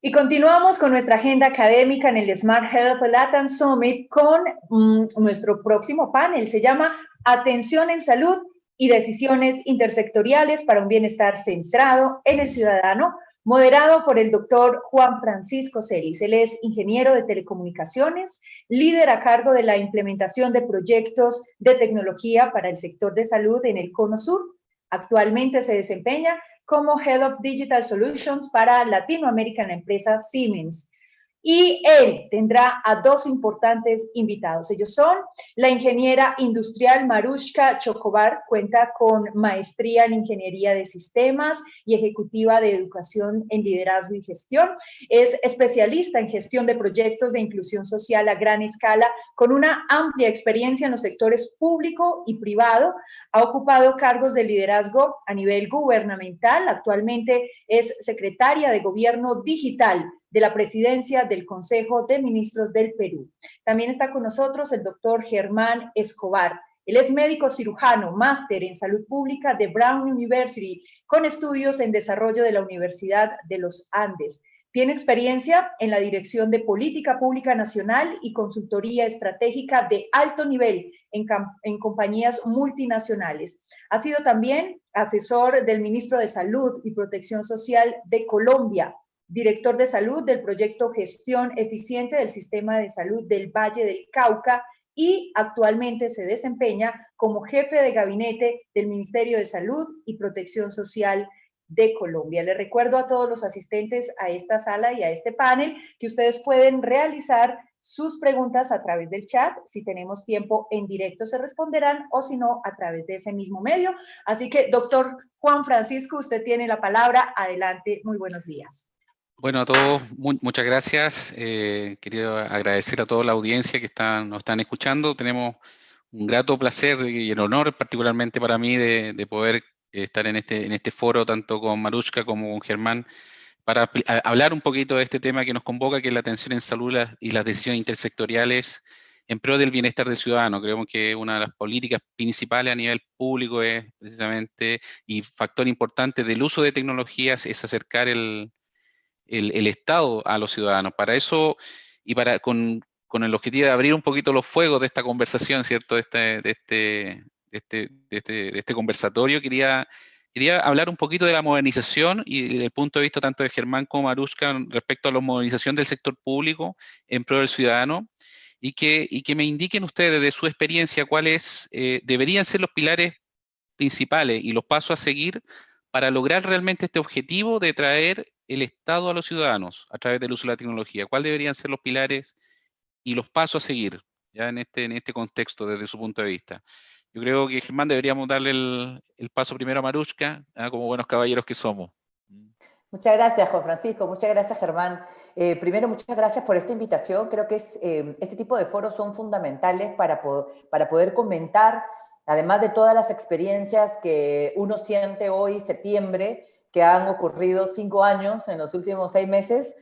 Y continuamos con nuestra agenda académica en el Smart Health Latam Summit con nuestro próximo panel. Se llama Atención en Salud y Decisiones Intersectoriales para un Bienestar Centrado en el Ciudadano, moderado por el doctor Juan Francisco Celis. Él es ingeniero de telecomunicaciones, líder a cargo de la implementación de proyectos de tecnología para el sector de salud en el Cono Sur. Actualmente se desempeña como Head of Digital Solutions para Latinoamérica en la empresa Siemens. Y él tendrá a dos importantes invitados. Ellos son la ingeniera industrial Marushka Chocobar, cuenta con maestría en ingeniería de sistemas y ejecutiva de educación en liderazgo y gestión. Es especialista en gestión de proyectos de inclusión social a gran escala, con una amplia experiencia en los sectores público y privado. Ha ocupado cargos de liderazgo a nivel gubernamental. Actualmente es secretaria de Gobierno Digital de la Presidencia del Consejo de Ministros del Perú. También está con nosotros el doctor Germán Escobar. Él es médico cirujano, máster en salud pública de Brown University, con estudios en desarrollo de la Universidad de los Andes. Tiene experiencia en la dirección de política pública nacional y consultoría estratégica de alto nivel en compañías multinacionales. Ha sido también asesor del ministro de Salud y Protección Social de Colombia, director de salud del proyecto Gestión Eficiente del Sistema de Salud del Valle del Cauca y actualmente se desempeña como jefe de gabinete del Ministerio de Salud y Protección Social de Colombia. Les recuerdo a todos los asistentes a esta sala y a este panel que ustedes pueden realizar sus preguntas a través del chat. Si tenemos tiempo en directo se responderán o si no a través de ese mismo medio. Así que, doctor Juan Francisco, usted tiene la palabra. Adelante, muy buenos días. Bueno, a todos, muchas gracias. Quería agradecer a toda la audiencia que nos están escuchando. Tenemos un grato placer y el honor, particularmente para mí, de poder estar en este foro, tanto con Marushka como con Germán, para hablar un poquito de este tema que nos convoca, que es la atención en salud y las decisiones intersectoriales en pro del bienestar del ciudadano. Creemos que una de las políticas principales a nivel público es precisamente, y factor importante del uso de tecnologías, es acercar el Estado a los ciudadanos. Para eso, y con el objetivo de abrir un poquito los fuegos de esta conversación, ¿cierto? De este conversatorio, quería hablar un poquito de la modernización y del punto de vista tanto de Germán como Marushka respecto a la modernización del sector público en pro del ciudadano, y que me indiquen ustedes de su experiencia cuáles deberían ser los pilares principales y los pasos a seguir para lograr realmente este objetivo de traer el Estado a los ciudadanos a través del uso de la tecnología. ¿Cuáles deberían ser los pilares y los pasos a seguir ya en este contexto desde su punto de vista? Yo creo que, Germán, deberíamos darle el paso primero a Marushka, como buenos caballeros que somos. Muchas gracias, Juan Francisco. Muchas gracias, Germán. Primero, muchas gracias por esta invitación. Creo que este tipo de foros son fundamentales para poder comentar, además de todas las experiencias que uno siente hoy, septiembre, que han ocurrido 5 años en los últimos 6 meses,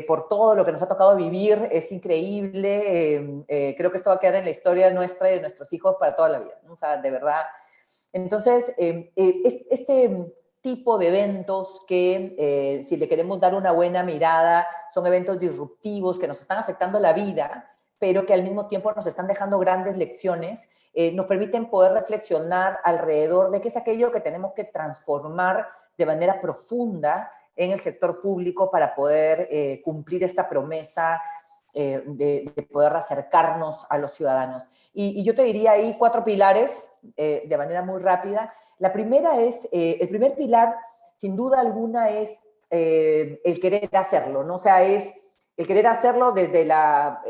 por todo lo que nos ha tocado vivir. Es increíble. Creo que esto va a quedar en la historia nuestra y de nuestros hijos para toda la vida, ¿no? O sea, de verdad. Entonces, este tipo de eventos que, si le queremos dar una buena mirada, son eventos disruptivos que nos están afectando la vida, pero que al mismo tiempo nos están dejando grandes lecciones, nos permiten poder reflexionar alrededor de qué es aquello que tenemos que transformar de manera profunda en el sector público para poder cumplir esta promesa de poder acercarnos a los ciudadanos. Y yo te diría ahí 4 pilares de manera muy rápida. La primera es, el primer pilar, sin duda alguna, es el querer hacerlo, ¿no? O sea, es el querer hacerlo desde la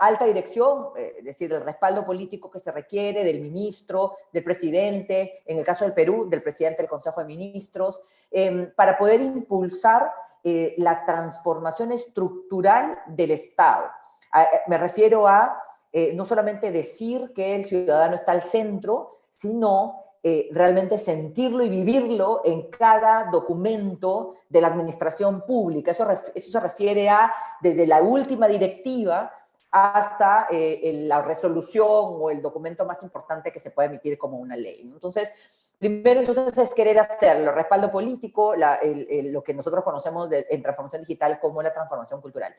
alta dirección, es decir, el respaldo político que se requiere del ministro, del presidente, en el caso del Perú, del presidente del Consejo de Ministros, para poder impulsar la transformación estructural del Estado. Me refiero a no solamente decir que el ciudadano está al centro, sino realmente sentirlo y vivirlo en cada documento de la administración pública. Eso se refiere a desde la última directiva hasta la resolución o el documento más importante que se puede emitir como una ley. Entonces, Primero, entonces, es querer hacerlo, respaldo político, lo que nosotros conocemos en transformación digital como la transformación cultural.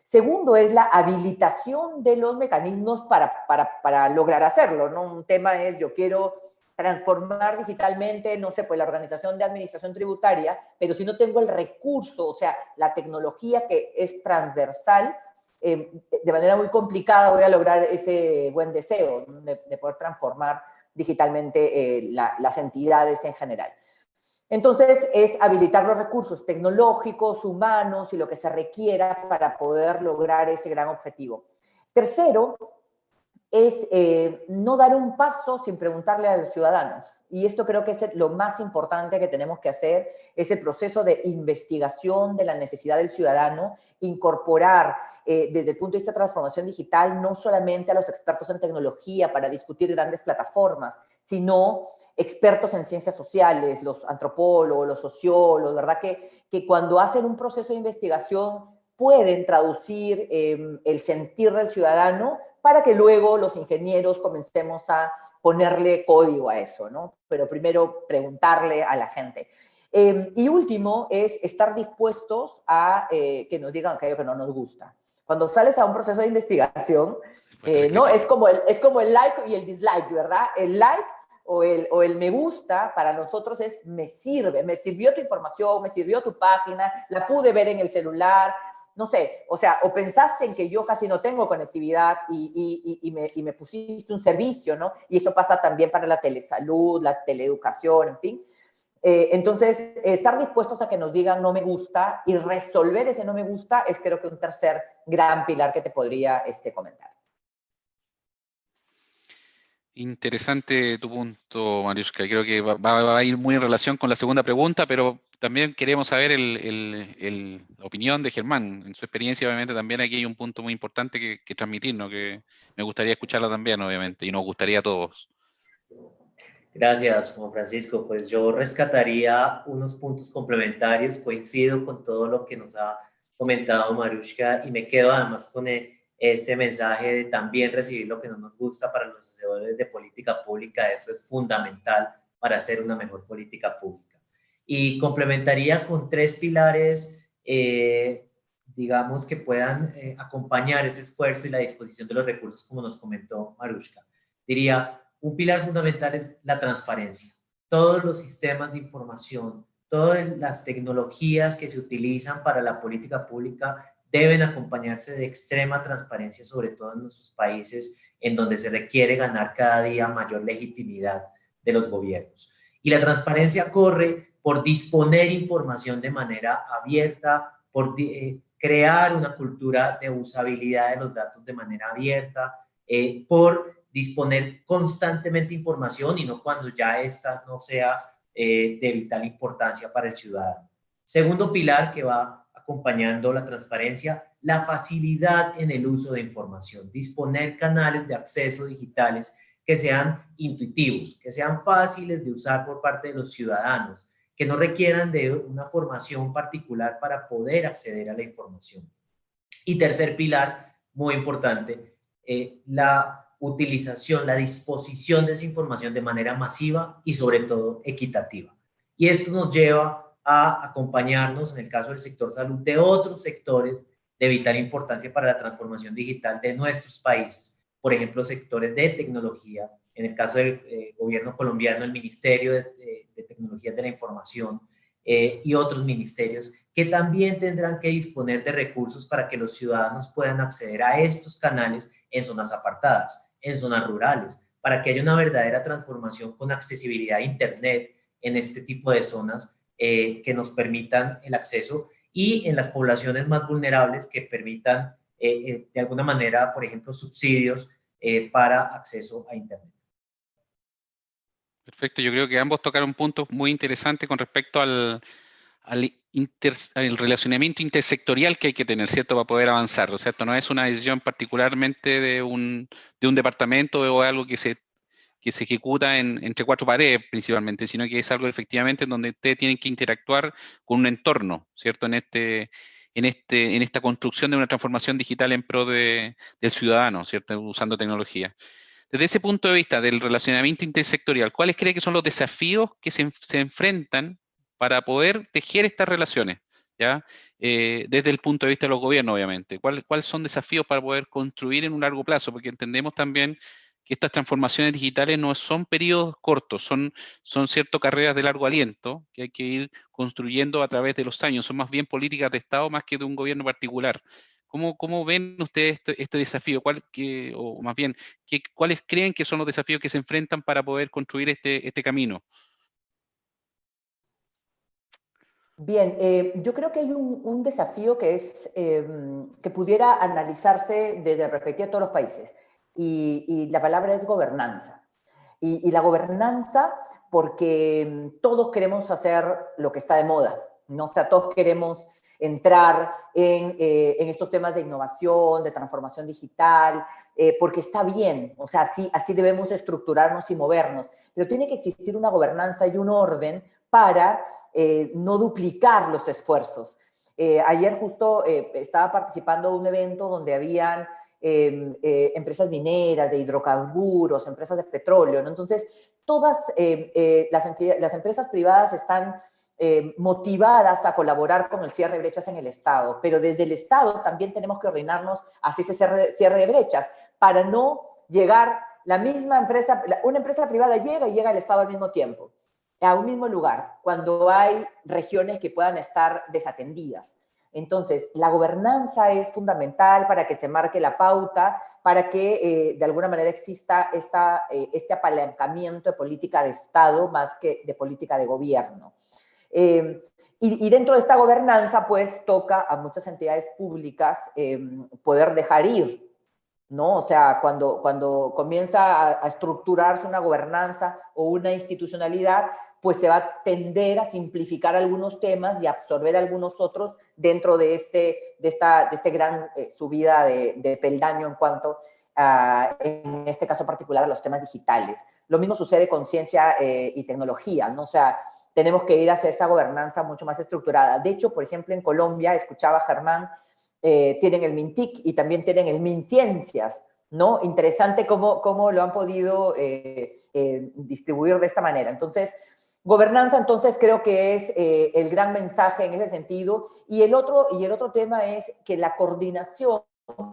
Segundo, es la habilitación de los mecanismos para lograr hacerlo, ¿no? Un tema es, yo quiero transformar digitalmente, no sé, pues la organización de administración tributaria, pero si no tengo el recurso, o sea, la tecnología que es transversal, de manera muy complicada voy a lograr ese buen deseo de poder transformar digitalmente las entidades en general. Entonces, es habilitar los recursos tecnológicos, humanos y lo que se requiera para poder lograr ese gran objetivo. Tercero, es no dar un paso sin preguntarle a los ciudadanos. Y esto creo que es lo más importante que tenemos que hacer, es el proceso de investigación de la necesidad del ciudadano, incorporar desde el punto de vista de transformación digital no solamente a los expertos en tecnología para discutir grandes plataformas, sino expertos en ciencias sociales, los antropólogos, los sociólogos, ¿verdad? Que cuando hacen un proceso de investigación pueden traducir el sentir del ciudadano para que luego los ingenieros comencemos a ponerle código a eso, ¿no? Pero primero preguntarle a la gente. Y último es estar dispuestos a que nos digan aquello que no nos gusta. Cuando sales a un proceso de investigación, ¿no? Es como el like y el dislike, ¿verdad? El like o el me gusta para nosotros es me sirve, me sirvió tu información, me sirvió tu página, la pude ver en el celular, no sé, o sea, o pensaste en que yo casi no tengo conectividad y me pusiste un servicio, ¿no? Y eso pasa también para la telesalud, la teleeducación, en fin. Entonces, estar dispuestos a que nos digan no me gusta y resolver ese no me gusta es creo que un tercer gran pilar que te podría comentar. Interesante tu punto, Mariuszka. Creo que va a ir muy en relación con la segunda pregunta, pero también queremos saber la opinión de Germán. En su experiencia, obviamente, también aquí hay un punto muy importante que transmitir, ¿no? Que me gustaría escucharla también, obviamente, y nos gustaría a todos. Gracias, Juan Francisco. Pues yo rescataría unos puntos complementarios. Coincido con todo lo que nos ha comentado Mariuszka y me quedo además con ese mensaje de también recibir lo que no nos gusta para los hacedores de política pública. Eso es fundamental para hacer una mejor política pública. Y complementaría con tres pilares, digamos, que puedan acompañar ese esfuerzo y la disposición de los recursos, como nos comentó Mariuszka. Diría, un pilar fundamental es la transparencia. Todos los sistemas de información, todas las tecnologías que se utilizan para la política pública deben acompañarse de extrema transparencia, sobre todo en nuestros países en donde se requiere ganar cada día mayor legitimidad de los gobiernos. Y la transparencia corre por disponer información de manera abierta, por crear una cultura de usabilidad de los datos de manera abierta, por disponer constantemente información y no cuando ya esta no sea de vital importancia para el ciudadano. Segundo pilar que va acompañando la transparencia, la facilidad en el uso de información, disponer canales de acceso digitales que sean intuitivos, que sean fáciles de usar por parte de los ciudadanos, que no requieran de una formación particular para poder acceder a la información. Y tercer pilar, muy importante, la utilización, la disposición de esa información de manera masiva y sobre todo equitativa. Y esto nos lleva a acompañarnos, en el caso del sector salud, de otros sectores de vital importancia para la transformación digital de nuestros países. Por ejemplo, sectores de tecnología, en el caso del gobierno colombiano, el Ministerio de Tecnologías de la Información y otros ministerios que también tendrán que disponer de recursos para que los ciudadanos puedan acceder a estos canales en zonas apartadas, en zonas rurales, para que haya una verdadera transformación con accesibilidad a Internet en este tipo de zonas que nos permitan el acceso y en las poblaciones más vulnerables que permitan de alguna manera, por ejemplo, subsidios para acceso a Internet. Perfecto, yo creo que ambos tocaron puntos muy interesantes con respecto al relacionamiento intersectorial que hay que tener, ¿cierto?, para poder avanzar, ¿cierto? No es una decisión particularmente de un departamento o algo que se ejecuta entre cuatro paredes principalmente, sino que es algo efectivamente en donde ustedes tienen que interactuar con un entorno, ¿cierto?, en esta construcción de una transformación digital en pro del ciudadano, ¿cierto?, usando tecnología. Desde ese punto de vista del relacionamiento intersectorial, ¿cuáles cree que son los desafíos que se enfrentan para poder tejer estas relaciones? ¿Ya? Desde el punto de vista de los gobiernos, obviamente. ¿Cuáles son desafíos para poder construir en un largo plazo? Porque entendemos también que estas transformaciones digitales no son periodos cortos, son ciertas carreras de largo aliento que hay que ir construyendo a través de los años. Son más bien políticas de Estado más que de un gobierno particular. ¿Cómo ven ustedes este desafío? O más bien, ¿cuáles creen que son los desafíos que se enfrentan para poder construir este camino? Bien, yo creo que hay un desafío que es que pudiera analizarse desde la perspectiva de todos los países, y la palabra es gobernanza. Y la gobernanza, porque todos queremos hacer lo que está de moda, ¿no? O sea, todos queremos entrar en estos temas de innovación, de transformación digital, porque está bien, o sea, así debemos estructurarnos y movernos, pero tiene que existir una gobernanza y un orden para no duplicar los esfuerzos. Ayer justo estaba participando de un evento donde habían empresas mineras, de hidrocarburos, empresas de petróleo, ¿no? Entonces, todas las empresas privadas están motivadas a colaborar con el cierre de brechas en el Estado, pero desde el Estado también tenemos que ordenarnos hacia ese cierre de brechas para no llegar la misma empresa, una empresa privada llega al Estado al mismo tiempo, a un mismo lugar, cuando hay regiones que puedan estar desatendidas. Entonces, la gobernanza es fundamental para que se marque la pauta, para que de alguna manera exista este apalancamiento de política de Estado más que de política de gobierno. Y dentro de esta gobernanza, pues, toca a muchas entidades públicas poder dejar ir, ¿no? O sea, cuando comienza a estructurarse una gobernanza o una institucionalidad, pues se va a tender a simplificar algunos temas y absorber algunos otros dentro de este gran subida de peldaño en cuanto a, en este caso particular, a los temas digitales. Lo mismo sucede con ciencia y tecnología, ¿no? O sea, tenemos que ir hacia esa gobernanza mucho más estructurada. De hecho, por ejemplo, en Colombia, escuchaba a Germán, tienen el MINTIC y también tienen el MINCiencias, ¿no? Interesante cómo lo han podido distribuir de esta manera. Entonces, gobernanza, entonces, creo que es el gran mensaje en ese sentido. Y el otro tema es que la coordinación,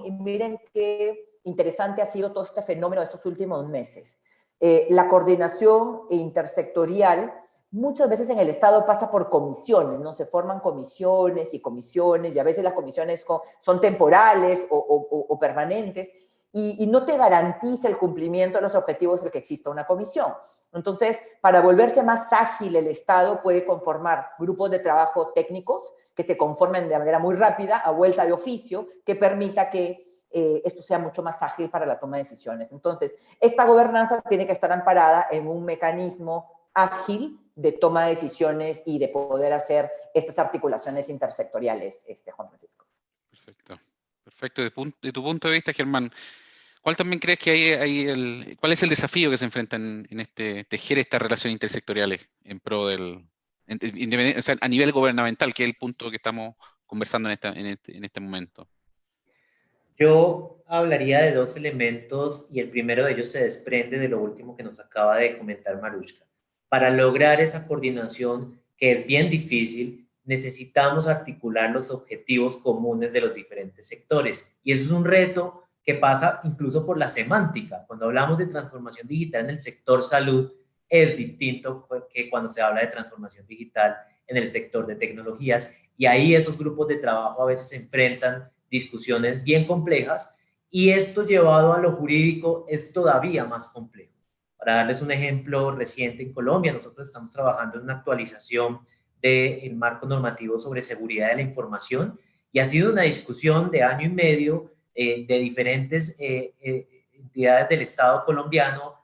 y miren qué interesante ha sido todo este fenómeno de estos últimos meses. La coordinación intersectorial muchas veces en el Estado pasa por comisiones, ¿no? Se forman comisiones y a veces las comisiones son temporales o permanentes, y no te garantiza el cumplimiento de los objetivos el que exista una comisión. Entonces, para volverse más ágil, el Estado puede conformar grupos de trabajo técnicos que se conformen de manera muy rápida, a vuelta de oficio, que permita que esto sea mucho más ágil para la toma de decisiones. Entonces, esta gobernanza tiene que estar amparada en un mecanismo ágil de toma de decisiones y de poder hacer estas articulaciones intersectoriales, Juan Francisco. Perfecto. Perfecto. De tu punto de vista, Germán, ¿cuál también crees que cuál es el desafío que se enfrenta en tejer estas relaciones intersectoriales en pro o sea, a nivel gubernamental, que es el punto que estamos conversando en este momento? Yo hablaría de dos elementos y el primero de ellos se desprende de lo último que nos acaba de comentar Marushka. Para lograr esa coordinación, que es bien difícil, necesitamos articular los objetivos comunes de los diferentes sectores. Y eso es un reto que pasa incluso por la semántica. Cuando hablamos de transformación digital en el sector salud, es distinto que cuando se habla de transformación digital en el sector de tecnologías. Y ahí esos grupos de trabajo a veces se enfrentan discusiones bien complejas, y esto llevado a lo jurídico es todavía más complejo. Para darles un ejemplo reciente, en Colombia nosotros estamos trabajando en una actualización del marco normativo sobre seguridad de la información, y ha sido una discusión de año y medio de diferentes entidades del Estado colombiano,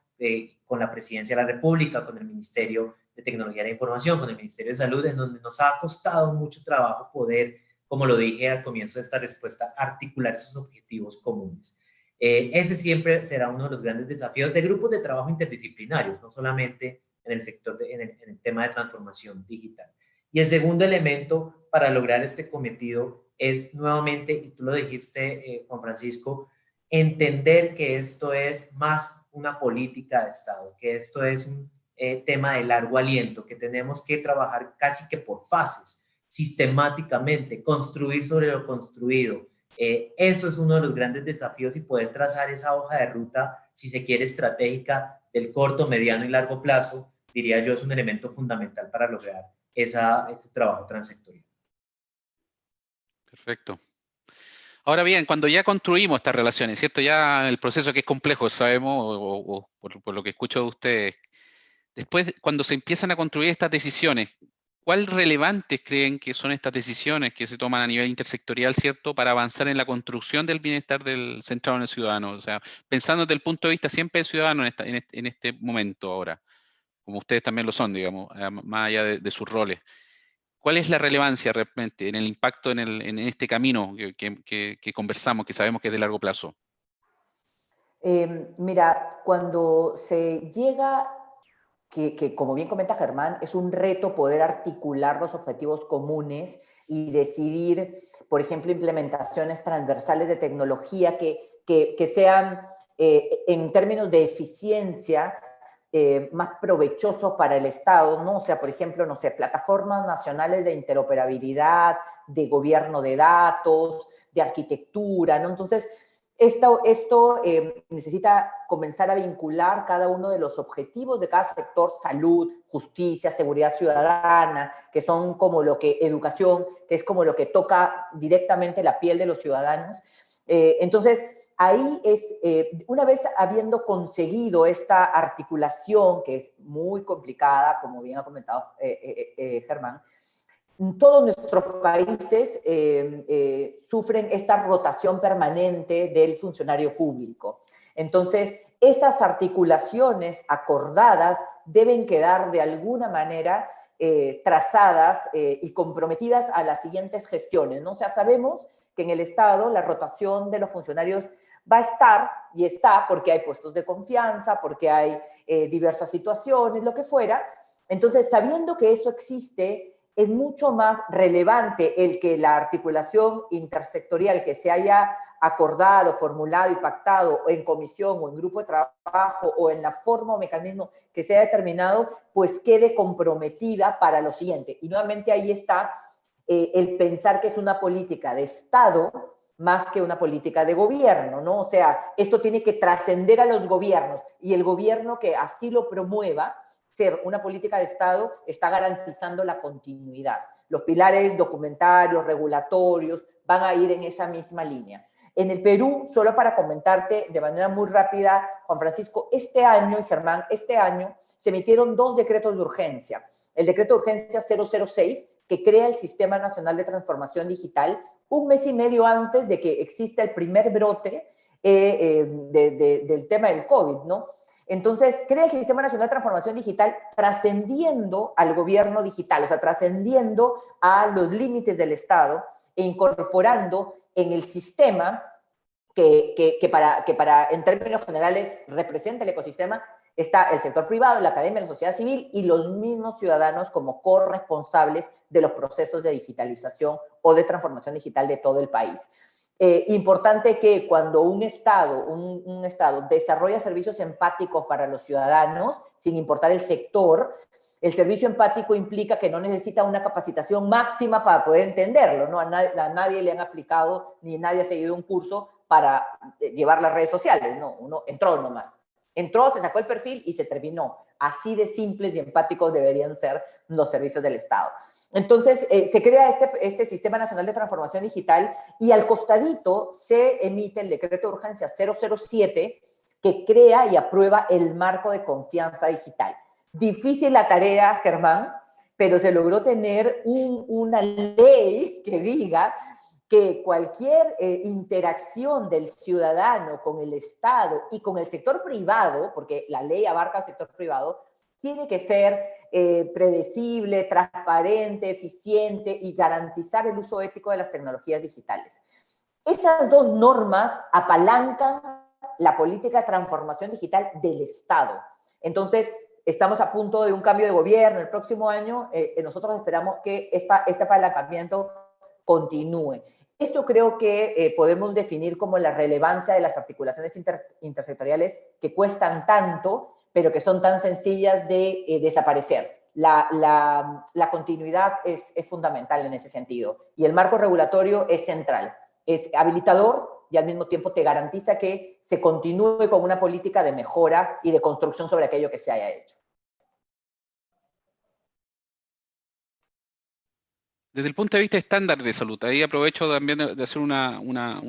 con la Presidencia de la República, con el Ministerio de Tecnología de la Información, con el Ministerio de Salud, en donde nos ha costado mucho trabajo poder, como lo dije al comienzo de esta respuesta, articular esos objetivos comunes. Ese siempre será uno de los grandes desafíos de grupos de trabajo interdisciplinarios, no solamente en el sector, en el tema de transformación digital. Y el segundo elemento para lograr este cometido es nuevamente, y tú lo dijiste, Juan Francisco, entender que esto es más una política de Estado, que esto es un tema de largo aliento, que tenemos que trabajar casi que por fases, sistemáticamente, construir sobre lo construido. Eso es uno de los grandes desafíos, y poder trazar esa hoja de ruta, si se quiere, estratégica del corto, mediano y largo plazo, diría yo, es un elemento fundamental para lograr ese trabajo transsectorial. Perfecto. Ahora bien, cuando ya construimos estas relaciones, ¿cierto? Ya el proceso, que es complejo, sabemos, o por lo que escucho de ustedes, después, cuando se empiezan a construir estas decisiones, ¿cuál relevantes creen que son estas decisiones que se toman a nivel intersectorial, ¿cierto?, para avanzar en la construcción del bienestar centrado en el ciudadano? O sea, pensando desde el punto de vista siempre del ciudadano en este momento ahora, como ustedes también lo son, digamos, más allá de sus roles. ¿Cuál es la relevancia realmente en el impacto en este camino que conversamos, que sabemos que es de largo plazo? Mira, cuando se llega, que como bien comenta Germán, es un reto poder articular los objetivos comunes y decidir, por ejemplo, implementaciones transversales de tecnología que sean, en términos de eficiencia, más provechosos para el Estado, ¿no? O sea, por ejemplo, no sé, plataformas nacionales de interoperabilidad, de gobierno de datos, de arquitectura, ¿no? Entonces, esto necesita comenzar a vincular cada uno de los objetivos de cada sector: salud, justicia, seguridad ciudadana, que son como lo que, educación, que es como lo que toca directamente la piel de los ciudadanos. Entonces, ahí es, una vez habiendo conseguido esta articulación, que es muy complicada, como bien ha comentado Germán, todos nuestros países sufren esta rotación permanente del funcionario público. Entonces, esas articulaciones acordadas deben quedar de alguna manera trazadas y comprometidas a las siguientes gestiones, ¿no? O sea, sabemos que en el Estado la rotación de los funcionarios va a estar, y está, porque hay puestos de confianza, porque hay diversas situaciones, lo que fuera. Entonces, sabiendo que eso existe, es mucho más relevante el que la articulación intersectorial que se haya acordado, formulado y pactado en comisión o en grupo de trabajo o en la forma o mecanismo que se haya determinado, pues quede comprometida para lo siguiente. Y nuevamente ahí está el pensar que es una política de Estado más que una política de gobierno, ¿no? O sea, esto tiene que trascender a los gobiernos, y el gobierno que así lo promueva, ser una política de Estado, está garantizando la continuidad. Los pilares documentarios, regulatorios, van a ir en esa misma línea. En el Perú, solo para comentarte de manera muy rápida, Juan Francisco, este año, y Germán, este año se emitieron 2 decretos de urgencia. El decreto de urgencia 006, que crea el Sistema Nacional de Transformación Digital, un mes y medio antes de que exista el primer brote del tema del COVID, ¿no? Entonces, crea el Sistema Nacional de Transformación Digital trascendiendo al gobierno digital, o sea, trascendiendo a los límites del Estado e incorporando en el sistema que para, en términos generales, representa el ecosistema, está el sector privado, la academia, la sociedad civil y los mismos ciudadanos como corresponsables de los procesos de digitalización o de transformación digital de todo el país. Importante que cuando un Estado desarrolla servicios empáticos para los ciudadanos, sin importar el sector, el servicio empático implica que no necesita una capacitación máxima para poder entenderlo, ¿no? A nadie le han aplicado, ni nadie ha seguido un curso para llevar las redes sociales, ¿no? Uno entró nomás. Entró, se sacó el perfil y se terminó. Así de simples y empáticos deberían ser los servicios del Estado. Entonces, se crea este Sistema Nacional de Transformación Digital, y al costadito se emite el decreto de urgencia 007, que crea y aprueba el marco de confianza digital. Difícil la tarea, Germán, pero se logró tener una ley que diga que cualquier interacción del ciudadano con el Estado y con el sector privado, porque la ley abarca al sector privado, tiene que ser predecible, transparente, eficiente y garantizar el uso ético de las tecnologías digitales. Esas 2 normas apalancan la política de transformación digital del Estado. Entonces, estamos a punto de un cambio de gobierno el próximo año. Nosotros esperamos que este apalancamiento continúe. esto creo que podemos definir como la relevancia de las articulaciones intersectoriales que cuestan tanto, pero que son tan sencillas de desaparecer. La continuidad es fundamental en ese sentido. Y el marco regulatorio es central. Es habilitador y al mismo tiempo te garantiza que se continúe con una política de mejora y de construcción sobre aquello que se haya hecho. Desde el punto de vista estándar de salud, ahí aprovecho también de hacer una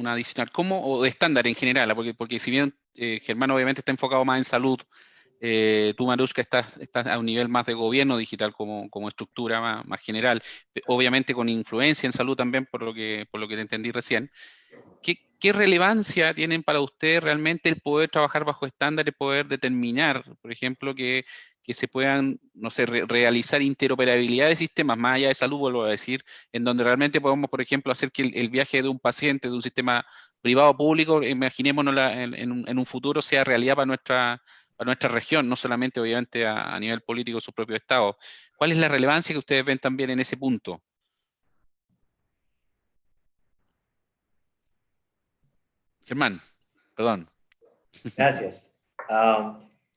adicional. ¿Cómo, o de estándar en general? Porque si bien Germán obviamente está enfocado más en salud, tú, Marushka, estás a un nivel más de gobierno digital como estructura más general, obviamente con influencia en salud también, por lo que te entendí recién. ¿Qué relevancia tienen para usted realmente el poder trabajar bajo estándares, poder determinar, por ejemplo, que se puedan, no sé, realizar interoperabilidad de sistemas, más allá de salud, vuelvo a decir, en donde realmente podemos, por ejemplo, hacer que el viaje de un paciente de un sistema privado o público, imaginémonos en un futuro, sea realidad para nuestra región, no solamente obviamente a nivel político de su propio estado? ¿Cuál es la relevancia que ustedes ven también en ese punto? Germán, perdón. Gracias.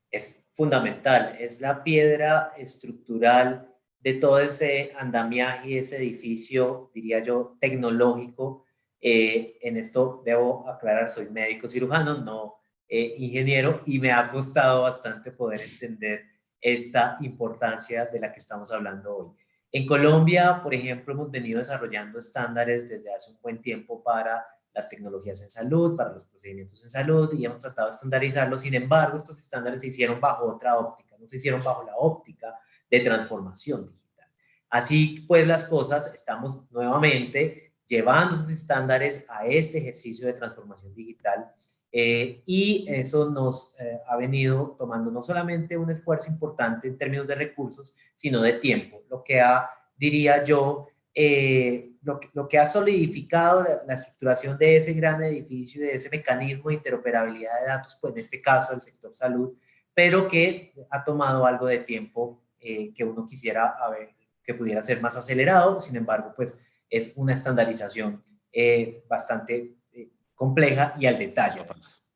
Es fundamental, es la piedra estructural de todo ese andamiaje, ese edificio, diría yo, tecnológico. En esto debo aclarar, soy médico cirujano, no ingeniero, y me ha costado bastante poder entender esta importancia de la que estamos hablando hoy. En Colombia, por ejemplo, hemos venido desarrollando estándares desde hace un buen tiempo para las tecnologías en salud, para los procedimientos en salud, y hemos tratado de estandarizarlos. Sin embargo, estos estándares se hicieron bajo otra óptica, no se hicieron bajo la óptica de transformación digital. Así pues las cosas, estamos nuevamente llevando esos estándares a este ejercicio de transformación digital, y eso nos ha venido tomando no solamente un esfuerzo importante en términos de recursos, sino de tiempo, lo que ha, diría yo, lo que ha solidificado la estructuración de ese gran edificio, de ese mecanismo de interoperabilidad de datos, pues en este caso el sector salud, pero que ha tomado algo de tiempo, que uno quisiera que pudiera ser más acelerado. Sin embargo, pues es una estandarización bastante compleja y al detalle además.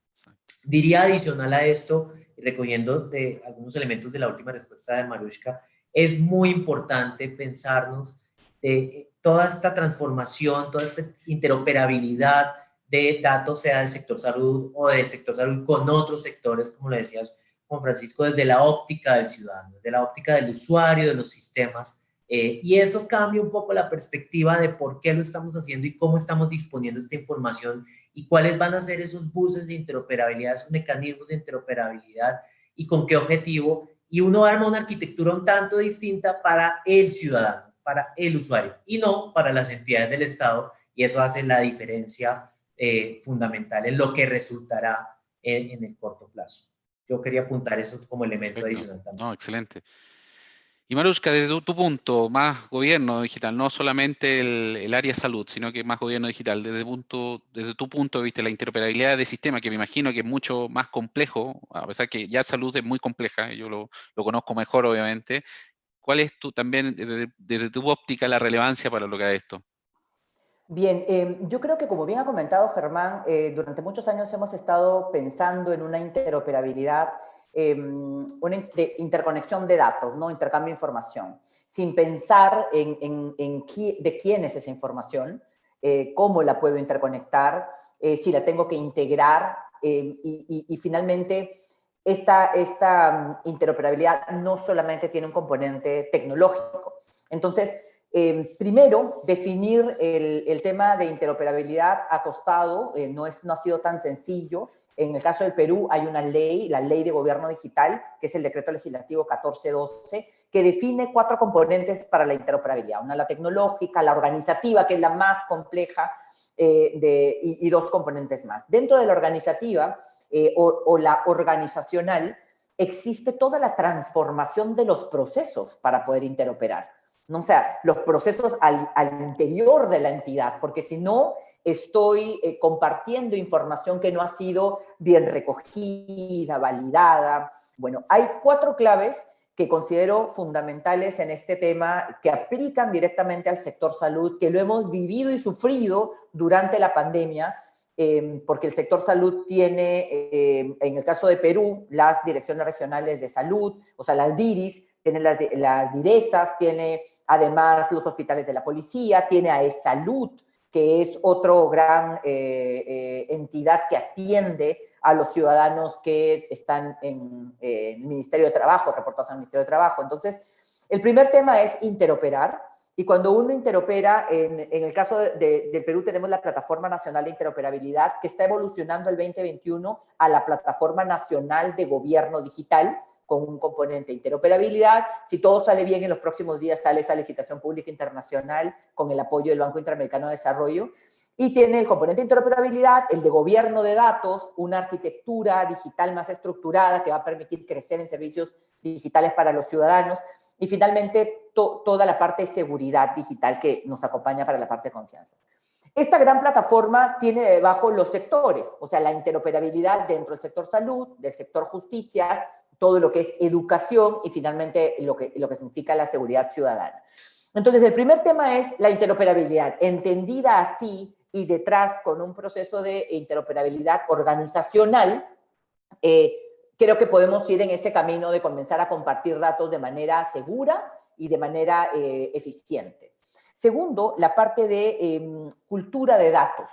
Diría adicional a esto, recogiendo de algunos elementos de la última respuesta de Marushka, es muy importante pensarnos toda esta transformación, toda esta interoperabilidad de datos, sea del sector salud o del sector salud con otros sectores, como lo decías, Juan Francisco, desde la óptica del ciudadano, desde la óptica del usuario, de los sistemas, y eso cambia un poco la perspectiva de por qué lo estamos haciendo y cómo estamos disponiendo esta información y cuáles van a ser esos buses de interoperabilidad, esos mecanismos de interoperabilidad y con qué objetivo. Y uno arma una arquitectura un tanto distinta para el ciudadano, para el usuario, y no para las entidades del Estado, y eso hace la diferencia fundamental en lo que resultará en el corto plazo. Yo quería apuntar eso como elemento adicional también. No, excelente. Y Marushka, desde tu punto, más gobierno digital, no solamente el área salud, sino que más gobierno digital, desde tu punto de vista, la interoperabilidad de sistemas, que me imagino que es mucho más complejo, a pesar que ya salud es muy compleja, yo lo conozco mejor obviamente. ¿Cuál es también, desde tu óptica, la relevancia para lograr esto? Bien, yo creo que como bien ha comentado Germán, durante muchos años hemos estado pensando en una interoperabilidad, una interconexión de datos, ¿no? Intercambio de información, sin pensar de quién es esa información, cómo la puedo interconectar, si la tengo que integrar, y finalmente esta interoperabilidad no solamente tiene un componente tecnológico. Entonces, primero, definir el tema de interoperabilidad ha costado, no ha sido tan sencillo. En el caso del Perú hay una ley, la Ley de Gobierno Digital, que es el Decreto Legislativo 1412, que define 4 componentes para la interoperabilidad. Una, la tecnológica, la organizativa, que es la más compleja, y 2 componentes más. Dentro de la organizativa o la organizacional, existe toda la transformación de los procesos para poder interoperar. ¿No? O sea, los procesos al interior de la entidad, porque si no, estoy compartiendo información que no ha sido bien recogida, validada. Bueno, hay 4 claves que considero fundamentales en este tema, que aplican directamente al sector salud, que lo hemos vivido y sufrido durante la pandemia, porque el sector salud tiene, en el caso de Perú, las direcciones regionales de salud, o sea, las DIRIS, tiene las DIRESAS, tiene además los hospitales de la policía, tiene AESalud, que es otro gran entidad que atiende a los ciudadanos que están en el Ministerio de Trabajo, reportados al Ministerio de Trabajo. Entonces, el primer tema es interoperar, y cuando uno interopera, en el caso del Perú tenemos la Plataforma Nacional de Interoperabilidad, que está evolucionando el 2021 a la Plataforma Nacional de Gobierno Digital, con un componente de interoperabilidad. Si todo sale bien, en los próximos días sale esa licitación pública internacional con el apoyo del Banco Interamericano de Desarrollo. Y tiene el componente de interoperabilidad, el de gobierno de datos, una arquitectura digital más estructurada que va a permitir crecer en servicios digitales para los ciudadanos. Y finalmente, toda la parte de seguridad digital que nos acompaña para la parte de confianza. Esta gran plataforma tiene debajo los sectores, o sea, la interoperabilidad dentro del sector salud, del sector justicia, todo lo que es educación y finalmente lo que significa la seguridad ciudadana. Entonces, el primer tema es la interoperabilidad, entendida así y detrás con un proceso de interoperabilidad organizacional. Creo que podemos ir en ese camino de comenzar a compartir datos de manera segura y de manera eficiente. Segundo, la parte de cultura de datos.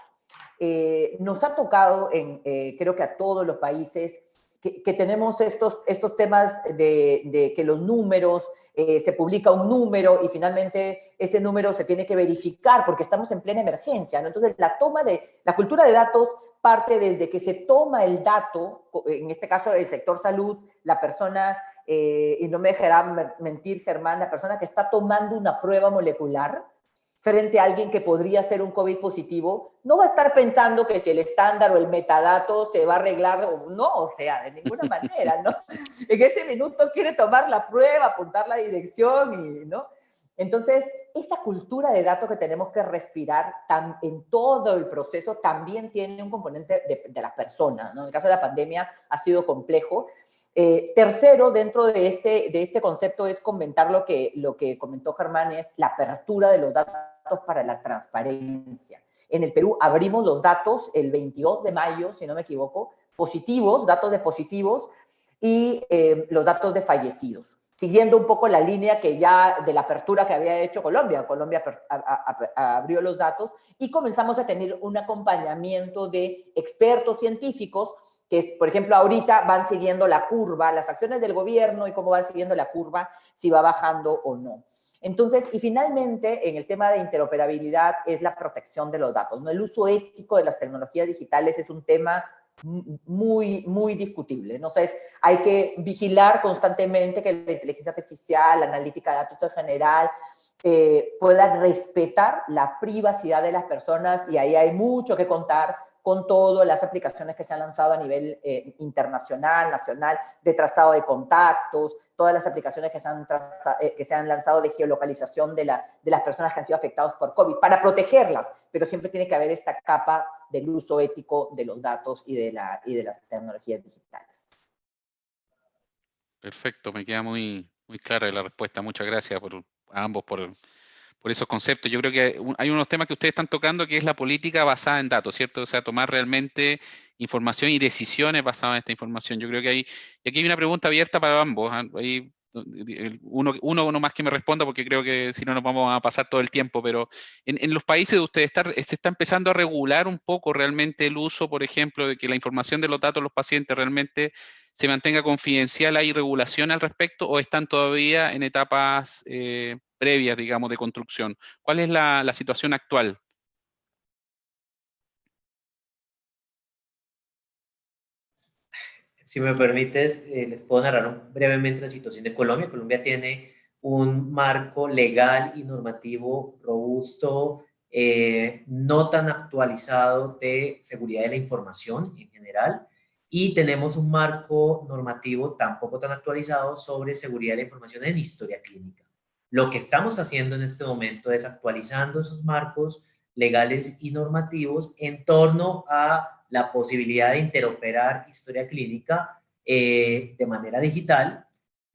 Nos ha tocado, creo que a todos los países, que tenemos estos temas de que los números, se publica un número y finalmente ese número se tiene que verificar porque estamos en plena emergencia, ¿no? Entonces, la cultura de datos parte desde que se toma el dato, en este caso el sector salud, la persona, y no me dejará mentir Germán, la persona que está tomando una prueba molecular frente a alguien que podría ser un COVID positivo, no va a estar pensando que si el estándar o el metadato se va a arreglar o no, o sea, de ninguna manera, ¿no? En ese minuto quiere tomar la prueba, apuntar la dirección, y, ¿no? Entonces, esa cultura de datos que tenemos que respirar en todo el proceso también tiene un componente de la persona, ¿no? En el caso de la pandemia ha sido complejo. Tercero, dentro de este concepto es comentar lo que comentó Germán, es la apertura de los datos para la transparencia. En el Perú abrimos los datos el 22 de mayo, si no me equivoco, positivos, datos de positivos y los datos de fallecidos, siguiendo un poco la línea que ya de la apertura que había hecho Colombia. Colombia abrió los datos y comenzamos a tener un acompañamiento de expertos científicos que, por ejemplo, ahorita van siguiendo la curva, las acciones del gobierno y cómo van siguiendo la curva, si va bajando o no. Entonces, y finalmente, en el tema de interoperabilidad es la protección de los datos, ¿no? El uso ético de las tecnologías digitales es un tema muy, muy discutible. Entonces, hay que vigilar constantemente que la inteligencia artificial, la analítica de datos en general, pueda respetar la privacidad de las personas, y ahí hay mucho que contar con todas las aplicaciones que se han lanzado a nivel internacional, nacional, de trazado de contactos, todas las aplicaciones que se han lanzado de geolocalización de las personas que han sido afectadas por COVID, para protegerlas, pero siempre tiene que haber esta capa del uso ético de los datos y de las tecnologías digitales. Perfecto, me queda muy, muy clara la respuesta. Muchas gracias a ambos por esos conceptos. Yo creo que hay unos temas que ustedes están tocando, que es la política basada en datos, ¿cierto? O sea, tomar realmente información y decisiones basadas en esta información. Yo creo que y aquí hay una pregunta abierta para ambos. Ahí, uno más que me responda, porque creo que si no nos vamos a pasar todo el tiempo, pero en los países de ustedes se está empezando a regular un poco realmente el uso, por ejemplo, de que la información de los datos de los pacientes realmente se mantenga confidencial. ¿Hay regulación al respecto o están todavía en etapas previas, digamos, de construcción? ¿Cuál es la situación actual? Si me permites, les puedo narrar brevemente la situación de Colombia. Colombia tiene un marco legal y normativo robusto, no tan actualizado, de seguridad de la información en general, y tenemos un marco normativo tampoco tan actualizado sobre seguridad de la información en historia clínica. Lo que estamos haciendo en este momento es actualizando esos marcos legales y normativos en torno a la posibilidad de interoperar historia clínica de manera digital,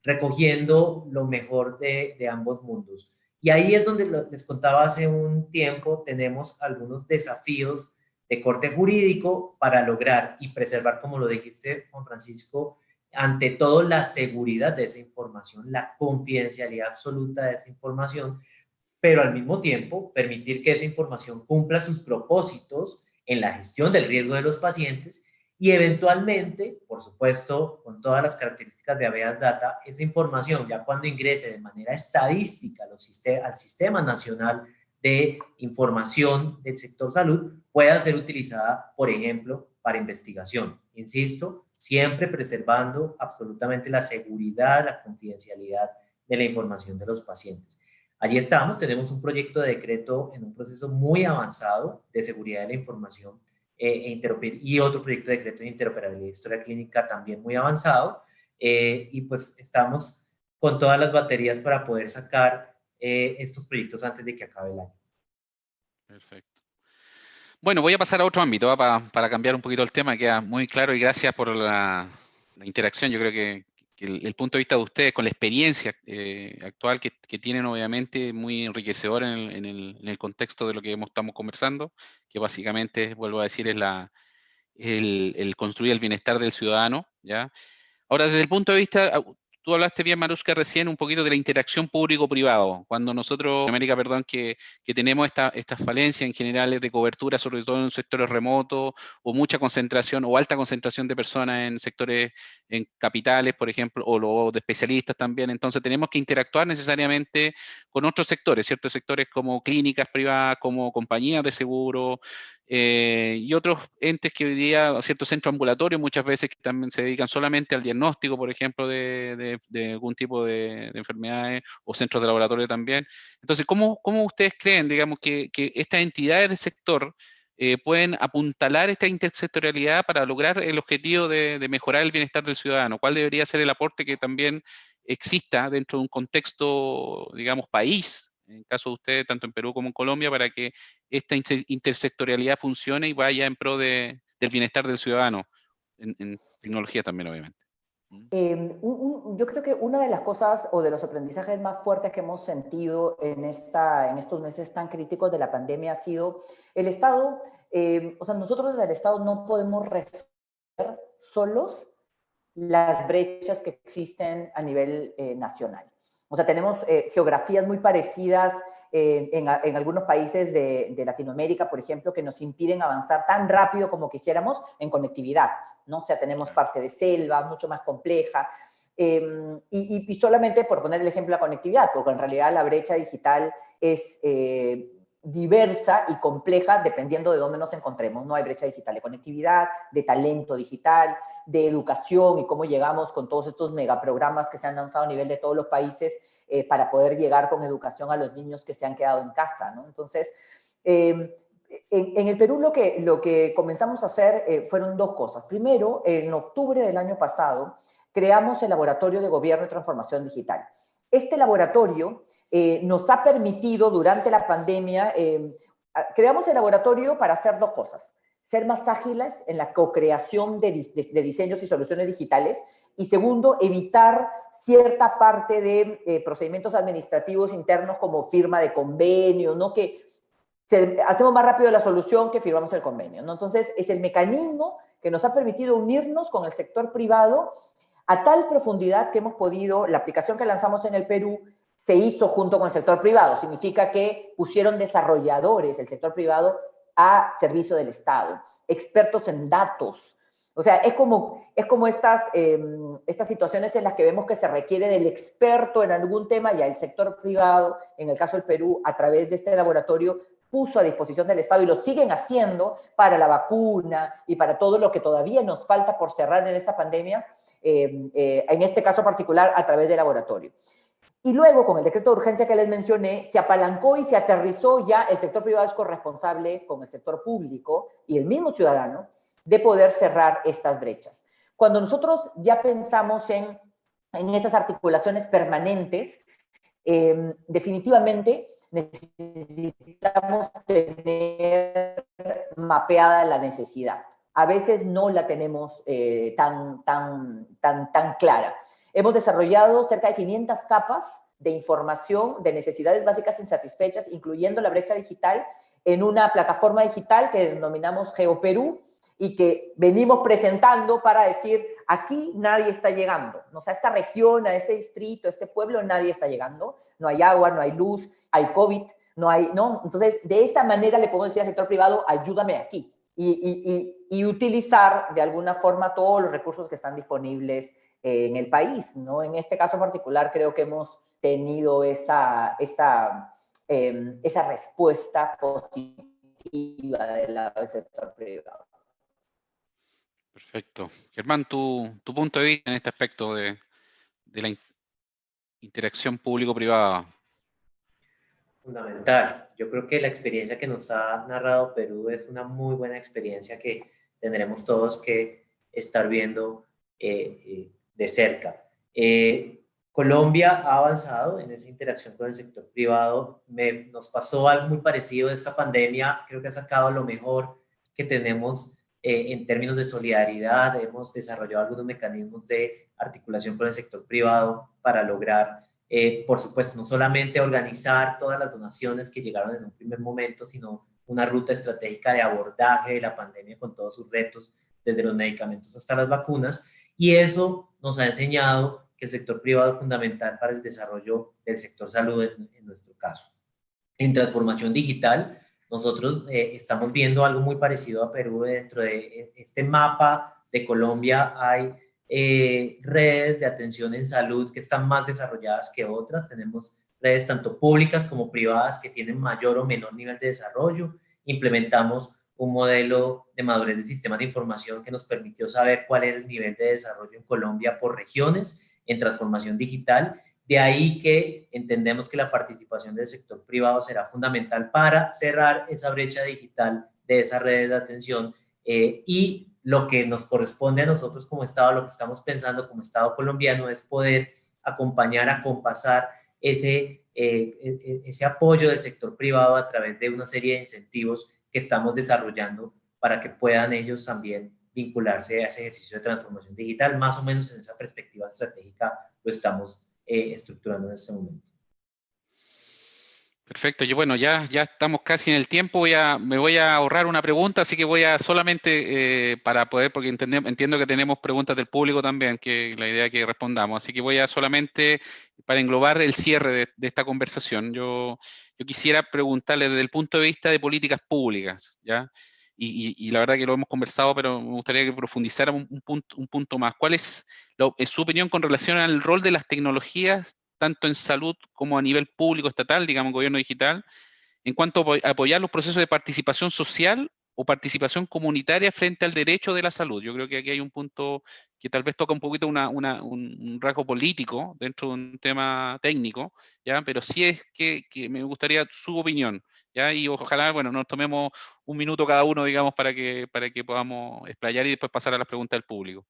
recogiendo lo mejor de ambos mundos. Y ahí es donde les contaba hace un tiempo, tenemos algunos desafíos de corte jurídico para lograr y preservar, como lo dijiste, Juan Francisco, ante todo la seguridad de esa información, la confidencialidad absoluta de esa información, pero al mismo tiempo permitir que esa información cumpla sus propósitos en la gestión del riesgo de los pacientes y eventualmente, por supuesto, con todas las características de Habeas Data, esa información ya cuando ingrese de manera estadística al Sistema Nacional de Información del Sector Salud pueda ser utilizada, por ejemplo, para investigación. Insisto, siempre preservando absolutamente la seguridad, la confidencialidad de la información de los pacientes. Allí estamos, tenemos un proyecto de decreto en un proceso muy avanzado de seguridad de la información y otro proyecto de decreto de interoperabilidad de historia clínica también muy avanzado, y pues estamos con todas las baterías para poder sacar estos proyectos antes de que acabe el año. Perfecto. Bueno, voy a pasar a otro ámbito, para cambiar un poquito el tema, queda muy claro y gracias por la interacción. Yo creo que el punto de vista de ustedes con la experiencia actual que tienen, obviamente, muy enriquecedor en el contexto de lo que estamos conversando, que básicamente, vuelvo a decir, es el construir el bienestar del ciudadano, ¿ya? Ahora, desde el punto de vista, tú hablaste bien, Marushka, recién un poquito de la interacción público-privado. Cuando nosotros, en América, perdón, que tenemos estas falencias en general de cobertura, sobre todo en sectores remotos, o mucha concentración o alta concentración de personas en sectores, en capitales, por ejemplo, o de especialistas también. Entonces, tenemos que interactuar necesariamente con otros sectores, ciertos sectores como clínicas privadas, como compañías de seguro, y otros entes que hoy día, ciertos centros ambulatorios muchas veces que también se dedican solamente al diagnóstico, por ejemplo, de algún tipo de enfermedades, o centros de laboratorio también. Entonces, ¿cómo ustedes creen, digamos, que estas entidades del sector pueden apuntalar esta intersectorialidad para lograr el objetivo de mejorar el bienestar del ciudadano? ¿Cuál debería ser el aporte que también exista dentro de un contexto, digamos, país, en el caso de ustedes, tanto en Perú como en Colombia, para que esta intersectorialidad funcione y vaya en pro del bienestar del ciudadano, en tecnología también, obviamente? Yo creo que una de las cosas o de los aprendizajes más fuertes que hemos sentido en estos meses tan críticos de la pandemia ha sido el Estado. O sea, nosotros desde el Estado no podemos resolver solos las brechas que existen a nivel nacional. O sea, tenemos geografías muy parecidas en algunos países de Latinoamérica, por ejemplo, que nos impiden avanzar tan rápido como quisiéramos en conectividad, ¿no? O sea, tenemos parte de selva, mucho más compleja, y solamente por poner el ejemplo de la conectividad, porque en realidad la brecha digital es diversa y compleja dependiendo de dónde nos encontremos. No hay brecha digital de conectividad, de talento digital, de educación y cómo llegamos con todos estos megaprogramas que se han lanzado a nivel de todos los países para poder llegar con educación a los niños que se han quedado en casa, ¿no? Entonces, en el Perú lo que comenzamos a hacer fueron dos cosas. Primero, en octubre del año pasado, creamos el Laboratorio de Gobierno y Transformación Digital. Este laboratorio nos ha permitido durante la pandemia, creamos el laboratorio para hacer dos cosas: ser más ágiles en la co-creación de diseños y soluciones digitales, y segundo, evitar cierta parte de procedimientos administrativos internos como firma de convenio, ¿no? Que hacemos más rápido la solución que firmamos el convenio, ¿no? Entonces, es el mecanismo que nos ha permitido unirnos con el sector privado a tal profundidad que hemos podido, la aplicación que lanzamos en el Perú se hizo junto con el sector privado. Significa que pusieron desarrolladores, el sector privado, a servicio del Estado, expertos en datos. O sea, es como estas situaciones en las que vemos que se requiere del experto en algún tema, y el sector privado, en el caso del Perú, a través de este laboratorio, puso a disposición del Estado, y lo siguen haciendo para la vacuna y para todo lo que todavía nos falta por cerrar en esta pandemia, en este caso particular a través del laboratorio. Y luego, con el decreto de urgencia que les mencioné, se apalancó y se aterrizó ya. El sector privado es corresponsable con el sector público y el mismo ciudadano de poder cerrar estas brechas. Cuando nosotros ya pensamos en estas articulaciones permanentes, definitivamente necesitamos tener mapeada la necesidad. A veces no la tenemos tan clara. Hemos desarrollado cerca de 500 capas de información de necesidades básicas insatisfechas, incluyendo la brecha digital, en una plataforma digital que denominamos GeoPerú y que venimos presentando para decir, aquí nadie está llegando. O sea, a esta región, a este distrito, a este pueblo, nadie está llegando. No hay agua, no hay luz, hay COVID, no hay, ¿no? Entonces, de esta manera le podemos decir al sector privado, ayúdame aquí. Y utilizar de alguna forma todos los recursos que están disponibles en el país, ¿no? En este caso particular creo que hemos tenido esa respuesta positiva del lado del sector privado. Perfecto. Germán, tu punto de vista en este aspecto de la interacción público-privada. Fundamental. Yo creo que la experiencia que nos ha narrado Perú es una muy buena experiencia que tendremos todos que estar viendo de cerca. Colombia ha avanzado en esa interacción con el sector privado. Nos pasó algo muy parecido a esta pandemia. Creo que ha sacado lo mejor que tenemos en términos de solidaridad. Hemos desarrollado algunos mecanismos de articulación con el sector privado para lograr por supuesto, no solamente organizar todas las donaciones que llegaron en un primer momento, sino una ruta estratégica de abordaje de la pandemia con todos sus retos, desde los medicamentos hasta las vacunas, y eso nos ha enseñado que el sector privado es fundamental para el desarrollo del sector salud en nuestro caso. En transformación digital, nosotros estamos viendo algo muy parecido a Perú. Dentro de este mapa de Colombia hay redes de atención en salud que están más desarrolladas que otras. Tenemos redes tanto públicas como privadas que tienen mayor o menor nivel de desarrollo. Implementamos un modelo de madurez de sistemas de información que nos permitió saber cuál era el nivel de desarrollo en Colombia por regiones en transformación digital. De ahí que entendemos que la participación del sector privado será fundamental para cerrar esa brecha digital de esas redes de atención y lo que nos corresponde a nosotros como Estado, lo que estamos pensando como Estado colombiano es poder acompañar, acompasar ese apoyo del sector privado a través de una serie de incentivos que estamos desarrollando para que puedan ellos también vincularse a ese ejercicio de transformación digital. Más o menos en esa perspectiva estratégica lo estamos estructurando en este momento. Perfecto. Yo, bueno, ya estamos casi en el tiempo. Me voy a ahorrar una pregunta, así que voy a solamente para poder, porque entiendo que tenemos preguntas del público también, que la idea es que respondamos. Así que voy a solamente, para englobar el cierre de esta conversación, yo quisiera preguntarle desde el punto de vista de políticas públicas, ¿ya? Y la verdad que lo hemos conversado, pero me gustaría que profundizáramos un punto más. ¿Cuál es su opinión con relación al rol de las tecnologías, tanto en salud como a nivel público estatal, digamos, gobierno digital, en cuanto a apoyar los procesos de participación social o participación comunitaria frente al derecho de la salud? Yo creo que aquí hay un punto que tal vez toca un poquito un rasgo político dentro de un tema técnico, ¿ya? Pero sí es que me gustaría su opinión, ¿ya? Y ojalá, bueno, nos tomemos un minuto cada uno, digamos, para que podamos explayar y después pasar a las preguntas del público.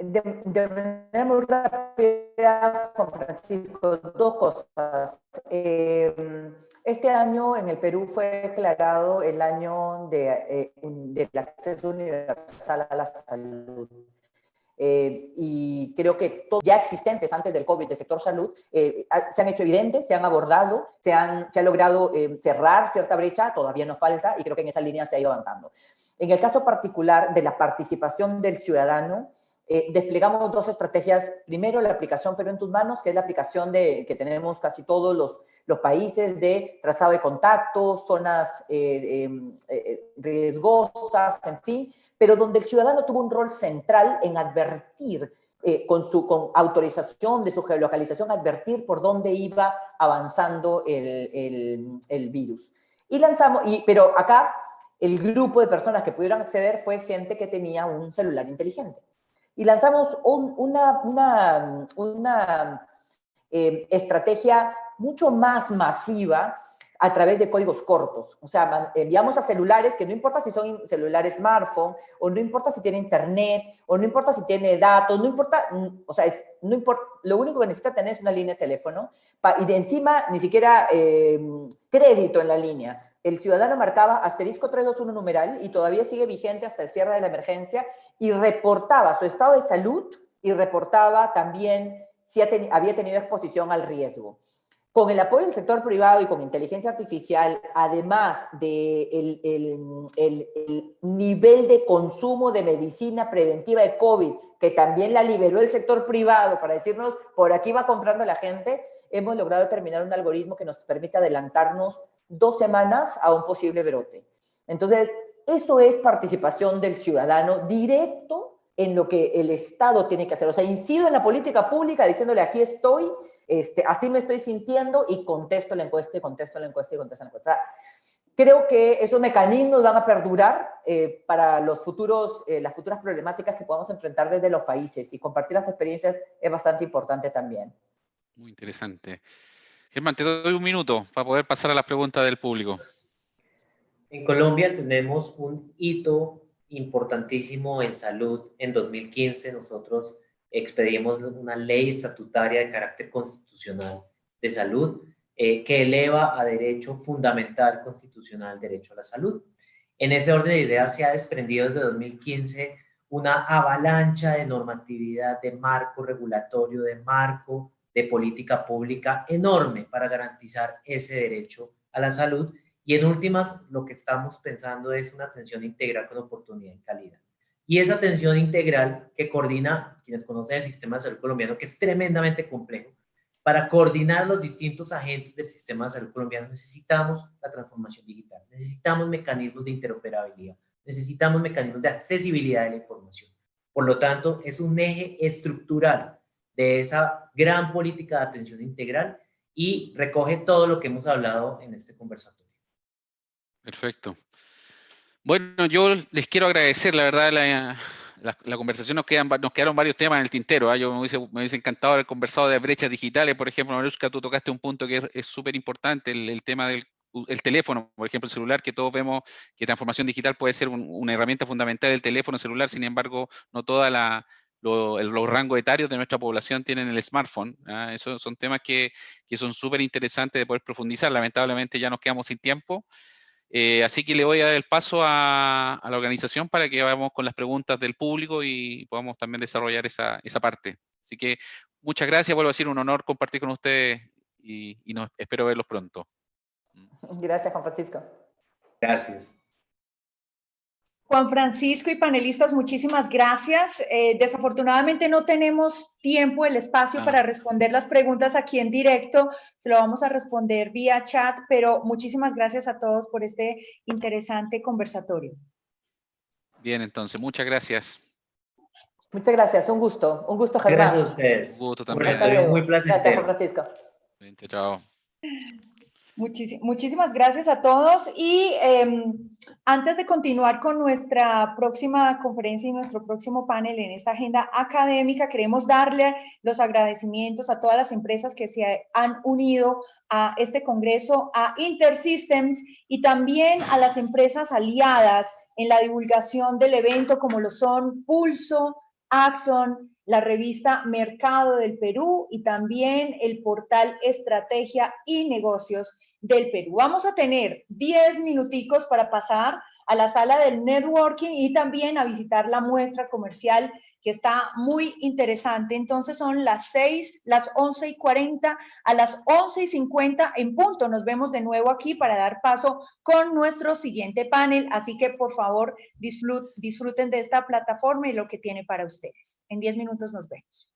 De manera muy rápida, Juan Francisco, dos cosas. Este año en el Perú fue declarado el año del acceso universal a la salud. Y creo que todos ya existentes antes del COVID del sector salud se han hecho evidentes, se han abordado, se ha logrado cerrar cierta brecha, todavía nos falta, y creo que en esa línea se ha ido avanzando. En el caso particular de la participación del ciudadano, desplegamos dos estrategias. Primero, la aplicación Perú en tus manos, que es la aplicación que tenemos casi todos los países de trazado de contactos, zonas riesgosas, en fin, pero donde el ciudadano tuvo un rol central en advertir, con autorización de su geolocalización, advertir por dónde iba avanzando el virus. Y lanzamos, pero acá el grupo de personas que pudieron acceder fue gente que tenía un celular inteligente. Y lanzamos una estrategia mucho más masiva a través de códigos cortos. O sea, enviamos a celulares que no importa si son celulares smartphone, o no importa si tiene internet, o no importa si tiene datos, no importa, o sea, no importa, lo único que necesita tener es una línea de teléfono, y de encima ni siquiera crédito en la línea. El ciudadano marcaba *321 numeral y todavía sigue vigente hasta el cierre de la emergencia, y reportaba su estado de salud y reportaba también si había tenido exposición al riesgo. Con el apoyo del sector privado y con inteligencia artificial, además del el nivel de consumo de medicina preventiva de COVID, que también la liberó el sector privado para decirnos, por aquí va comprando la gente, hemos logrado determinar un algoritmo que nos permite adelantarnos 2 semanas a un posible brote. Entonces, eso es participación del ciudadano directo en lo que el Estado tiene que hacer. O sea, incido en la política pública diciéndole, aquí estoy, así me estoy sintiendo, y contesto la encuesta, y contesto la encuesta, y contesto la encuesta. O sea, creo que esos mecanismos van a perdurar para las futuras problemáticas que podamos enfrentar desde los países, y compartir las experiencias es bastante importante también. Muy interesante. Germán, te doy un minuto para poder pasar a las preguntas del público. En Colombia tenemos un hito importantísimo en salud. En 2015 nosotros expedimos una ley estatutaria de carácter constitucional de salud que eleva a derecho fundamental constitucional derecho a la salud. En ese orden de ideas se ha desprendido desde 2015 una avalancha de normatividad, de marco regulatorio, de marco de política pública enorme para garantizar ese derecho a la salud. Y en últimas, lo que estamos pensando es una atención integral con oportunidad y calidad. Y esa atención integral que coordina, quienes conocen el sistema de salud colombiano, que es tremendamente complejo, para coordinar los distintos agentes del sistema de salud colombiano necesitamos la transformación digital, necesitamos mecanismos de interoperabilidad, necesitamos mecanismos de accesibilidad de la información. Por lo tanto, es un eje estructural de esa gran política de atención integral y recoge todo lo que hemos hablado en este conversatorio. Perfecto. Bueno, yo les quiero agradecer, la verdad, la conversación nos quedaron varios temas en el tintero. Yo me hubiese encantado haber conversado de brechas digitales, por ejemplo. Mariuska, tú tocaste un punto que es súper importante, el tema del teléfono, por ejemplo, el celular, que todos vemos que transformación digital puede ser una herramienta fundamental del teléfono celular, sin embargo, no toda los rangos etarios de nuestra población tienen el smartphone. Esos son temas que son súper interesantes de poder profundizar. Lamentablemente ya nos quedamos sin tiempo. Así que le voy a dar el paso a la organización para que vayamos con las preguntas del público y podamos también desarrollar esa parte. Así que muchas gracias, vuelvo a decir, un honor compartir con ustedes y espero verlos pronto. Gracias, Juan Francisco. Gracias. Juan Francisco y panelistas, muchísimas gracias. Desafortunadamente no tenemos tiempo, el espacio para responder las preguntas aquí en directo. Se lo vamos a responder vía chat, pero muchísimas gracias a todos por este interesante conversatorio. Bien, entonces, muchas gracias. Muchas gracias, un gusto, Germán. Gracias a ustedes. Un gusto Un también. conversatorio muy placentero. Gracias, Juan Francisco. Bien, chao. Muchísimas gracias a todos y antes de continuar con nuestra próxima conferencia y nuestro próximo panel en esta agenda académica, queremos darle los agradecimientos a todas las empresas que se han unido a este congreso, a InterSystems y también a las empresas aliadas en la divulgación del evento, como lo son Pulso, Axon, la revista Mercado del Perú y también el portal Estrategia y Negocios del Perú. Vamos a tener 10 minuticos para pasar a la sala del networking y también a visitar la muestra comercial que está muy interesante. Entonces son las 11:40, a las 11:50 en punto. Nos vemos de nuevo aquí para dar paso con nuestro siguiente panel. Así que por favor disfruten de esta plataforma y lo que tiene para ustedes. En 10 minutos nos vemos.